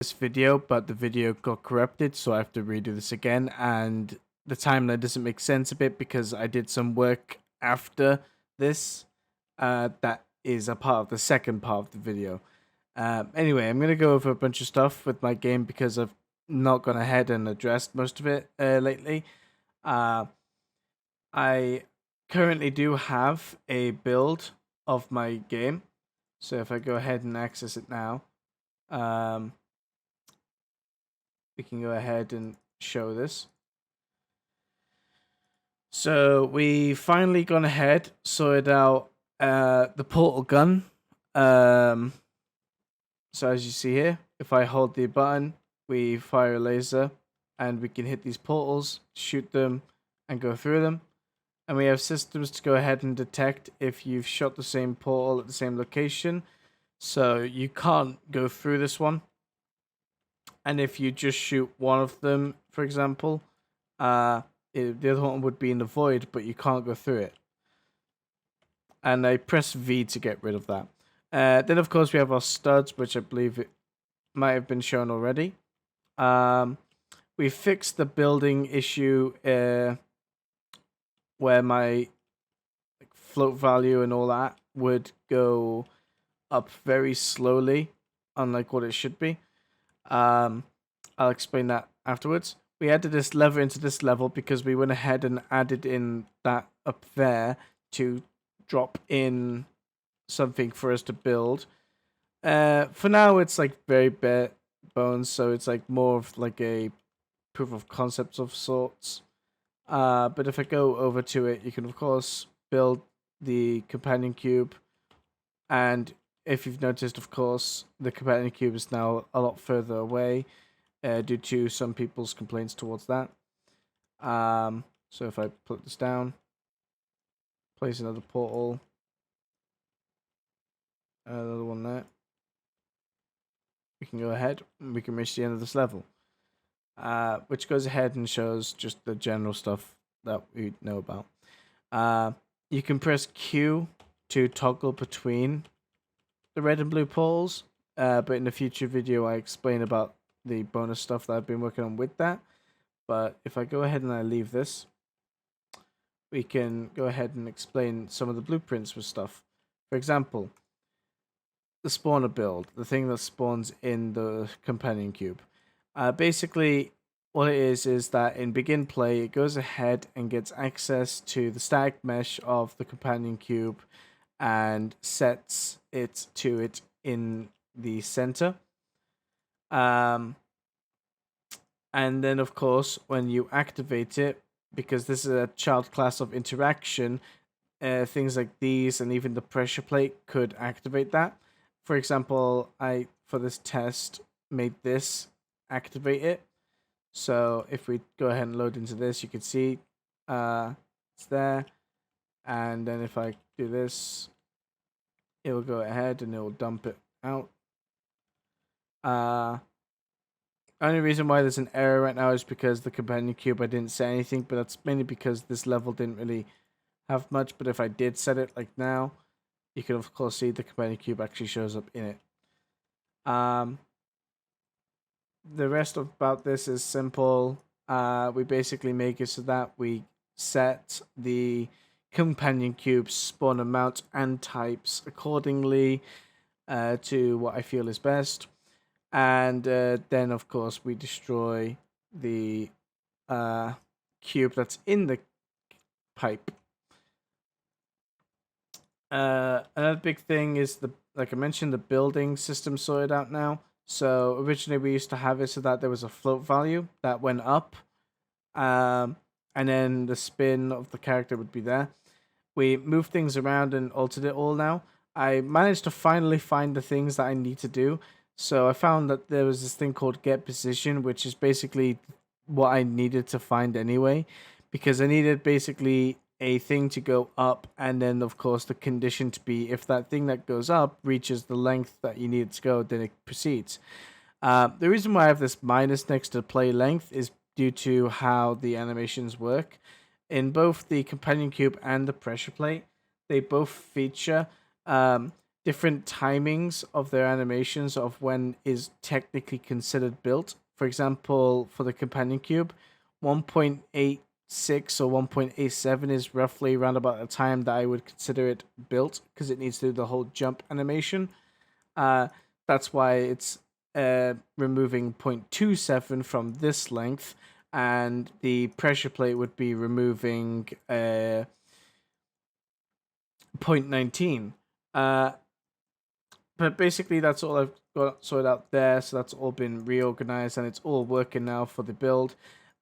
this video, but the video got corrupted, so I have to redo this again, and the timeline doesn't make sense a bit because I did some work after this that is a part of the second part of the video. Anyway, I'm going to go over a bunch of stuff with my game because I've not gone ahead and addressed most of it lately. I currently do have a build of my game, so if I go ahead and access it now, we can go ahead and show this. So we finally gone ahead, sorted out the portal gun. So as you see here, if I hold the button, we fire a laser and we can hit these portals, shoot them, and go through them. And we have systems to go ahead and detect if you've shot the same portal at the same location. So you can't go through this one. And if you just shoot one of them, for example, the other one would be in the void, but you can't go through it. And I press V to get rid of that. Then, of course, we have our studs, which I believe it might have been shown already. We fixed the building issue where my float value and all that would go up very slowly, unlike what it should be. I'll explain that afterwards. We added this lever into this level because we went ahead and added in that up there to drop in something for us to build. For now, it's like very bare bones, so it's like more of like a proof of concept of sorts. But if I go over to it, you can of course build the companion cube, and if you've noticed, of course, the companion cube is now a lot further away due to some people's complaints towards that. So if I put this down, place another portal, another one there, we can go ahead and we can reach the end of this level, which goes ahead and shows just the general stuff that we know about. You can press Q to toggle between the red and blue portals, but in the future video I explain about the bonus stuff that I've been working on with that. But if I go ahead and I leave this, we can go ahead and explain some of the blueprints with stuff. For example, the spawner build, the thing that spawns in the companion cube. Basically, what it is that in begin play, it goes ahead and gets access to the static mesh of the companion cube and sets it to it in the center. And then, of course, when you activate it, because this is a child class of interaction, things like these and even the pressure plate could activate that. For example, I, for this test, made this activate it. So if we go ahead and load into this, you can see it's there. And then if I do this, it will go ahead and it will dump it out. Only reason why there's an error right now is because the companion cube, I didn't say anything, but that's mainly because this level didn't really have much. But if I did set it like now, you can of course see the companion cube actually shows up in it. The rest about this is simple. We basically make it so that we set the companion cube spawn amount and types accordingly to what I feel is best. And then, of course, we destroy the cube that's in the pipe. Another big thing is like I mentioned, the building system sorted out now. So originally we used to have it so that there was a float value that went up, and then the spin of the character would be there. We moved things around and altered it all now. I managed to finally find the things that I need to do. So I found that there was this thing called get position, which is basically what I needed to find anyway, because I needed basically a thing to go up, and then of course the condition to be if that thing that goes up reaches the length that you need it to go, then it proceeds. The reason why I have this minus next to play length is due to how the animations work. In both the companion cube and the pressure plate, they both feature different timings of their animations of when is technically considered built. For example, for the companion cube, 1.86 or 1.87 is roughly around about the time that I would consider it built because it needs to do the whole jump animation. Uh, that's why it's removing 0.27 from this length, and the pressure plate would be removing 0.19. But basically, that's all I've got sorted out there. So that's all been reorganized, and it's all working now for the build.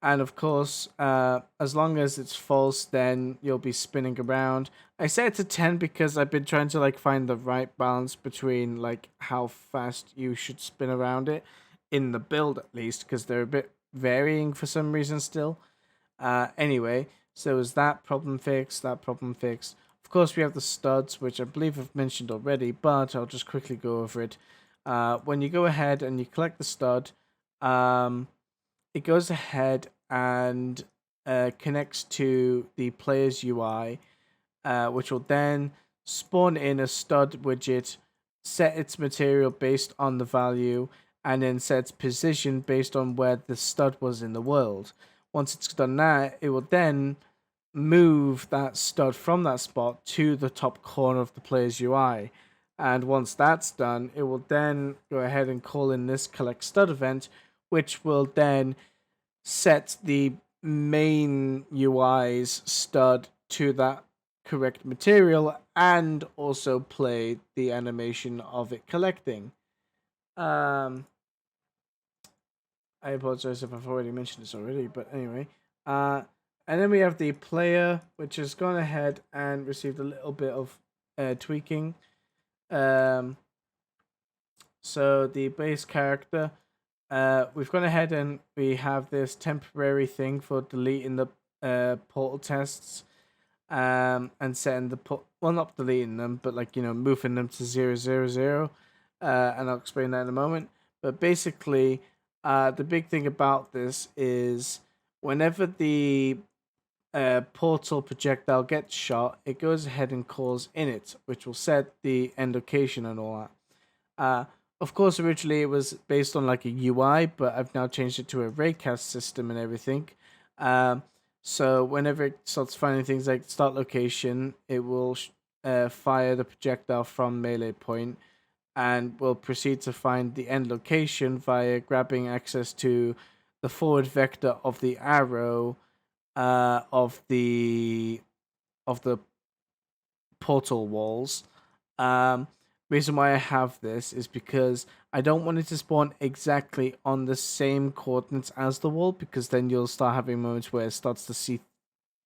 And of course, as long as it's false, then you'll be spinning around. I set it to 10 because I've been trying to like find the right balance between like how fast you should spin around it in the build, at least, because they're a bit varying for some reason still. Anyway, so is that problem fixed? That problem fixed. Of course, we have the studs, which I believe I've mentioned already, but I'll just quickly go over it. When you go ahead and you collect the stud, it goes ahead and connects to the player's UI, which will then spawn in a stud widget, set its material based on the value, and then set its position based on where the stud was in the world. Once it's done that, it will then move that stud from that spot to the top corner of the player's UI. And once that's done, it will then go ahead and call in this collect stud event, which will then set the main UI's stud to that correct material and also play the animation of it collecting. I apologize if I've already mentioned this already, but anyway. And then we have the player, which has gone ahead and received a little bit of tweaking. So the base character, we've gone ahead and we have this temporary thing for deleting the portal tests, and setting the well, not deleting them, but like moving them to 000. And I'll explain that in a moment. But basically, the big thing about this is whenever the portal projectile gets shot, it goes ahead and calls init, which will set the end location and all that. Of course, originally it was based on like a UI, but I've now changed it to a raycast system and everything. So whenever it starts finding things like start location, it will fire the projectile from melee point, and will proceed to find the end location via grabbing access to the forward vector of the arrow of the portal walls. Reason why I have this is because I don't want it to spawn exactly on the same coordinates as the wall, because then you'll start having moments where it starts to see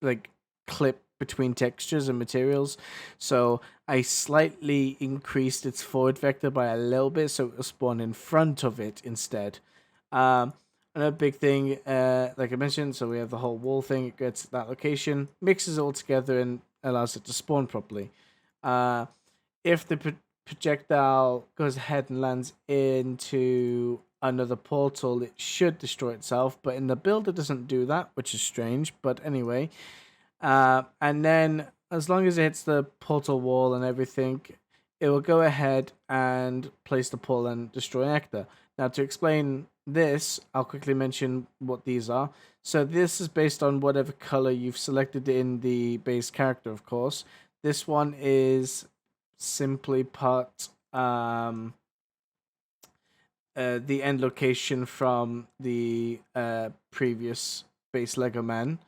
like clip between textures and materials. So I slightly increased its forward vector by a little bit so it will spawn in front of it instead. Another big thing, like I mentioned, so we have the whole wall thing. It gets that location, mixes it all together, and allows it to spawn properly. If the projectile goes ahead and lands into another portal, it should destroy itself, but in the build it doesn't do that, which is strange. But anyway, and then as long as it hits the portal wall and everything, it will go ahead and place the portal and destroy Nectar. Now, to explain this, I'll quickly mention what these are. So this is based on whatever color you've selected in the base character, of course. This one is simply put the end location from the previous base Lego man.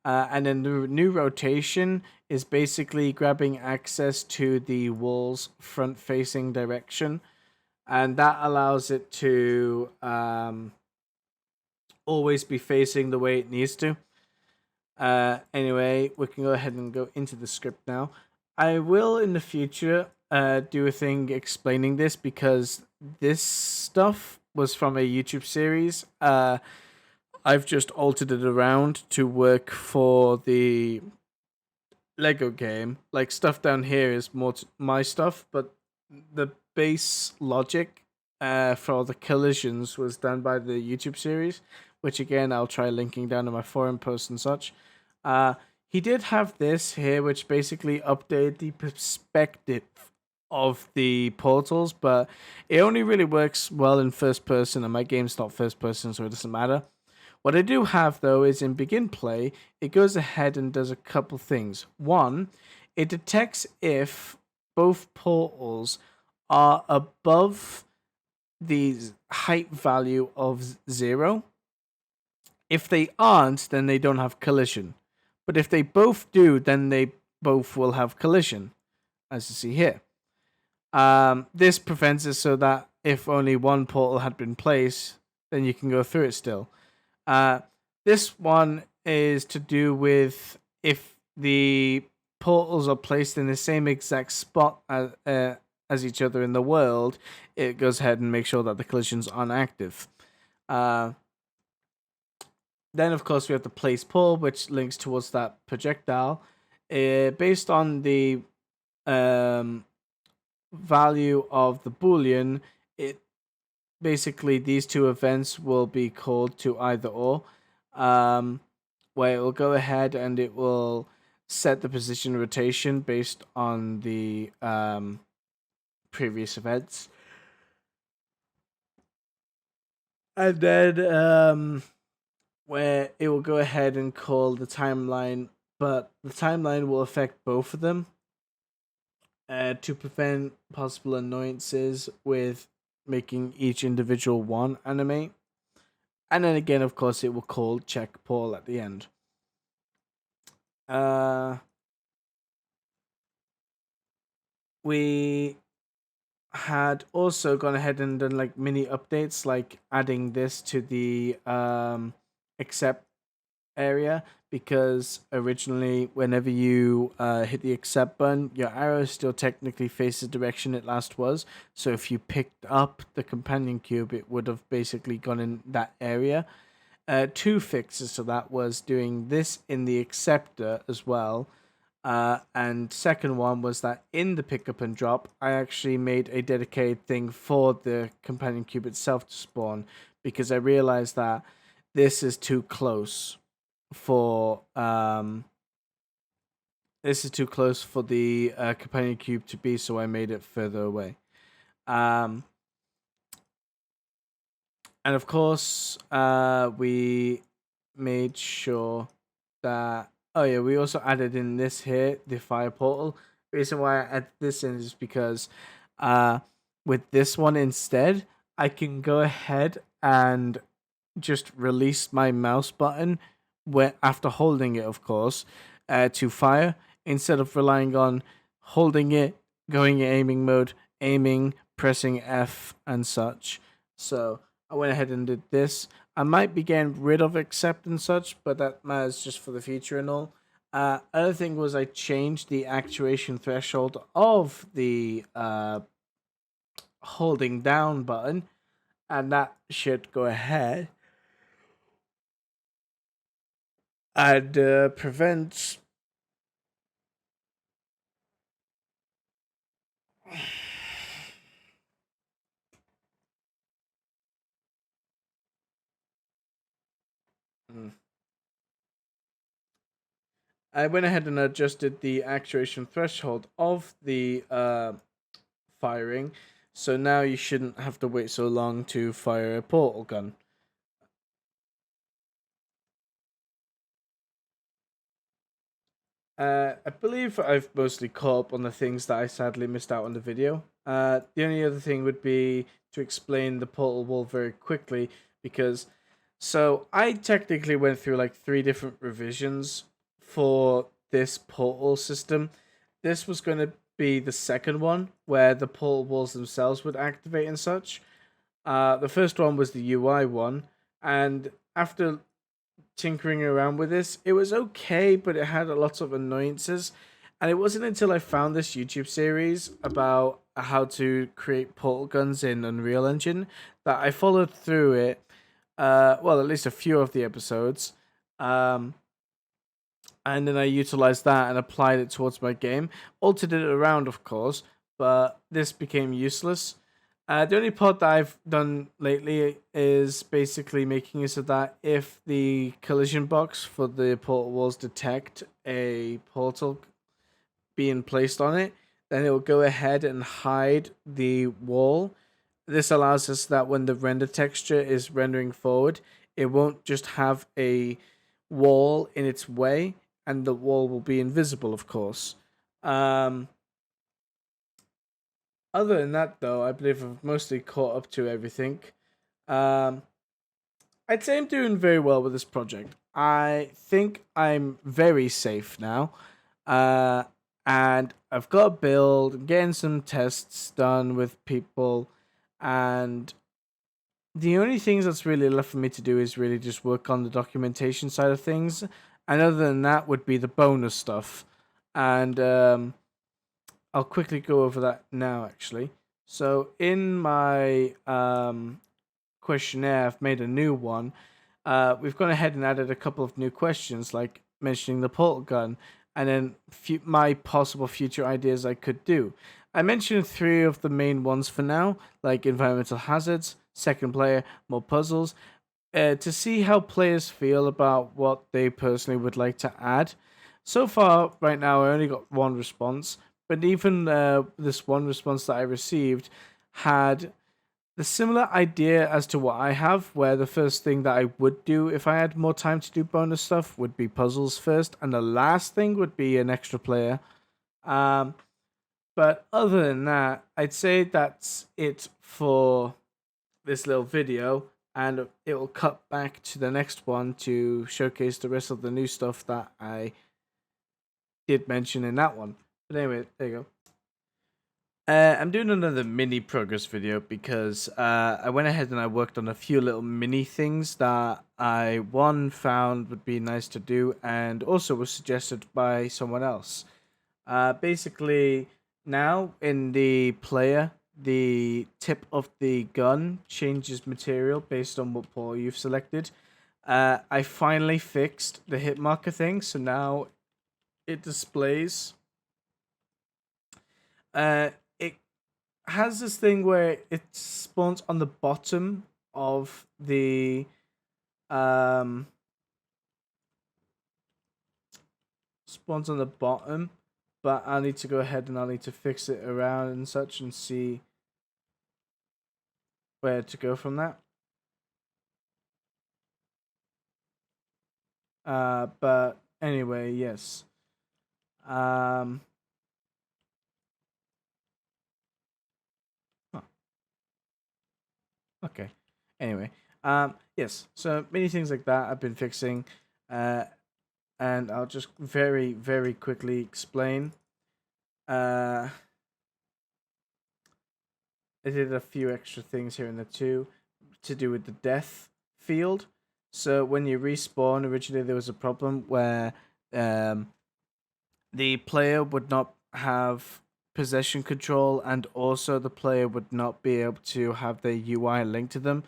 And then the new rotation is basically grabbing access to the wall's front-facing direction, and that allows it to always be facing the way it needs to. Anyway, we can go ahead and go into the script now. I will in the future do a thing explaining this, because this stuff was from a YouTube series. I've just altered it around to work for the Lego game. Like, stuff down here is more my stuff, but the base logic for the collisions was done by the YouTube series, which again I'll try linking down in my forum post and such. He did have this here, which basically updated the perspective of the portals, but it only really works well in first person, and my game's not first person, so it doesn't matter. What I do have though is in begin play, it goes ahead and does a couple things. One, it detects if both portals are above the height value of 0. If they aren't, then they don't have collision. But if they both do, then they both will have collision, as you see here. This prevents it so that if only one portal had been placed, then you can go through it still. This one is to do with if the portals are placed in the same exact spot as each other in the world, it goes ahead and makes sure that the collisions aren't active. Then, of course, we have the place portal, which links towards that projectile. Based on the value of the boolean, it basically these two events will be called to either or, where it will go ahead and it will set the position rotation based on the previous events, and then where it will go ahead and call the timeline, but the timeline will affect both of them to prevent possible annoyances with making each individual one animate. And then again, of course, it will call check portal at the end. We had also gone ahead and done like mini updates, like adding this to the accept area, because originally whenever you hit the accept button, your arrow still technically faces the direction it last was. So if you picked up the companion cube, it would have basically gone in that area. Two fixes to that was doing this in the acceptor as well. And second one was that in the pickup and drop, I actually made a dedicated thing for the companion cube itself to spawn, because I realized that this is too close for the companion cube to be, so I made it further away. And of course, we made sure that we also added in this here, the fire portal. The reason why I added this in is because with this one instead, I can go ahead and just release my mouse button after holding it, of course, to fire, instead of relying on holding it, going in aiming mode, aiming, pressing F and such. So I went ahead and did this. I might be getting rid of accept and such, but that matters just for the future and all. Other thing was I changed the actuation threshold of the holding down button, and that should go ahead and prevent I went ahead and adjusted the actuation threshold of the firing, so now you shouldn't have to wait so long to fire a portal gun. I believe I've mostly caught up on the things that I sadly missed out on the video. The only other thing would be to explain the portal wall very quickly, because so I technically went through like 3 different revisions for this portal system. This was going to be the second one where the portal walls themselves would activate and such. The first one was the UI one, and after tinkering around with this, it was okay, but it had a lot of annoyances. And it wasn't until I found this YouTube series about how to create portal guns in Unreal Engine that I followed through it. Well, at least a few of the episodes. And then I utilized that and applied it towards my game. Altered it around, of course, but this became useless. The only part that I've done lately is basically making it so that if the collision box for the portal walls detect a portal being placed on it, then it will go ahead and hide the wall. This allows us that when the render texture is rendering forward, it won't just have a wall in its way, and the wall will be invisible, of course. Um, Other than that, though, I believe I've mostly caught up to everything. Um, I'd say I'm doing very well with this project. I think I'm very safe now. Uh, and I've got a build, getting some tests done with people, and the only things that's really left for me to do is really just work on the documentation side of things. And other than that would be the bonus stuff. And I'll quickly go over that now, actually. So in my questionnaire, I've made a new one. We've gone ahead and added a couple of new questions, like mentioning the portal gun, and then my possible future ideas I could do. I mentioned three of the main ones for now, like environmental hazards, second player, more puzzles, to see how players feel about what they personally would like to add. So far, right now, I only got one response, but even this one response that I received had the similar idea as to what I have, where the first thing that I would do if I had more time to do bonus stuff would be puzzles first, and the last thing would be an extra player. Um, but other than that, I'd say that's it for this little video, and it will cut back to the next one to showcase the rest of the new stuff that I did mention in that one. But anyway, there you go. I'm doing another mini progress video because I went ahead and I worked on a few little mini things that I found would be nice to do, and also was suggested by someone else. Basically, now in the player, the tip of the gun changes material based on what portal you've selected. I finally fixed the hit marker thing, so now it displays. It has this thing where it spawns on the bottom of the um spawns on the bottom, but I need to go ahead and I need to fix it around and such and see where to go from that. But anyway, yes. Um huh, okay. Anyway, yes. So many things like that I've been fixing. And I'll just very, very quickly explain. I did a few extra things here and there too, to do with the death field. So when you respawn, originally there was a problem where the player would not have possession control, and also the player would not be able to have their UI linked to them.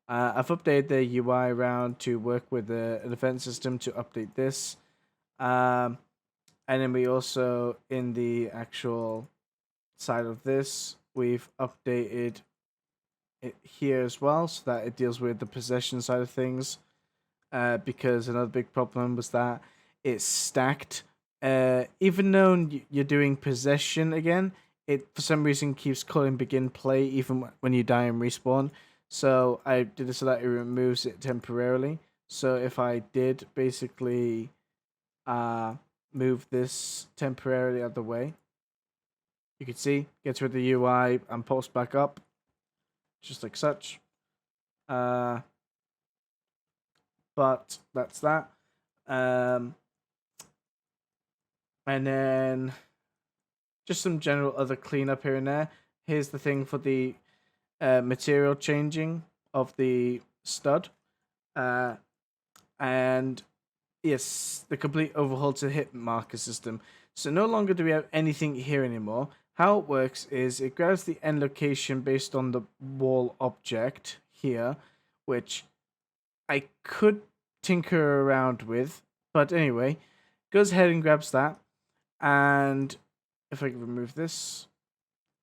I've updated their UI around to work with an event system to update this. And then we also, in the actual side of this, we've updated it here as well so that it deals with the possession side of things. Because another big problem was that it's stacked. Even though you're doing possession again, it for some reason keeps calling begin play even when you die and respawn. So I did it so that it removes it temporarily. So if I did basically move this temporarily out of the way, you can see, gets rid of the UI and pops back up, just like such. But that's that. And then just some general other cleanup here and there. Here's the thing for the material changing of the stud. And yes, the complete overhaul to Hitmarker system. So no longer do we have anything here anymore. How it works is it grabs the end location based on the wall object here, which I could tinker around with. But anyway, goes ahead and grabs that. And if I can remove this,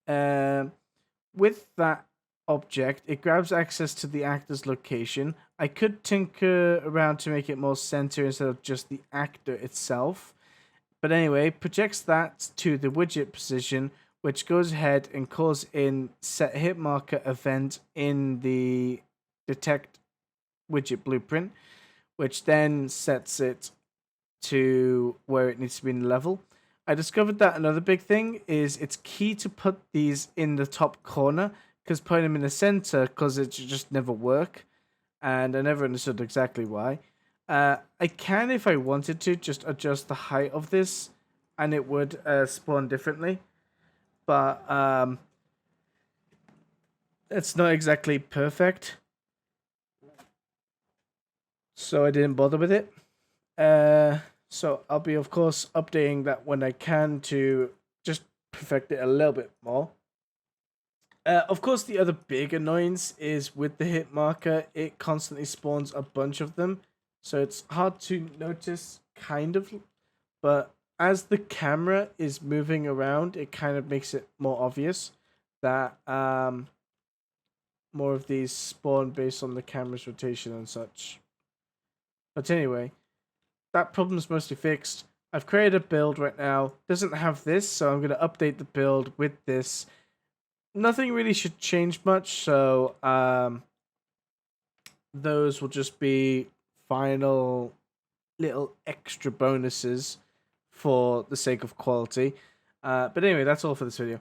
with that object, it grabs access to the actor's location. I could tinker around to make it more center instead of just the actor itself. But anyway, projects that to the widget position, which goes ahead and calls in set hit marker event in the detect widget blueprint, which then sets it to where it needs to be in the level. I discovered that another big thing is it's key to put these in the top corner, because putting them in the center because it just never work, and I never understood exactly why. I can, if I wanted to, just adjust the height of this, and it would spawn differently, but it's not exactly perfect, so I didn't bother with it. So I'll be, of course, updating that when I can to just perfect it a little bit more. Of course, the other big annoyance is with the hit marker, it constantly spawns a bunch of them. So it's hard to notice, kind of. But as the camera is moving around, it kind of makes it more obvious that more of these spawn based on the camera's rotation and such. But anyway, that problem's mostly fixed. I've created a build right now. Doesn't have this, so I'm going to update the build with this. Nothing really should change much, so those will just be final little extra bonuses for the sake of quality. But anyway, that's all for this video.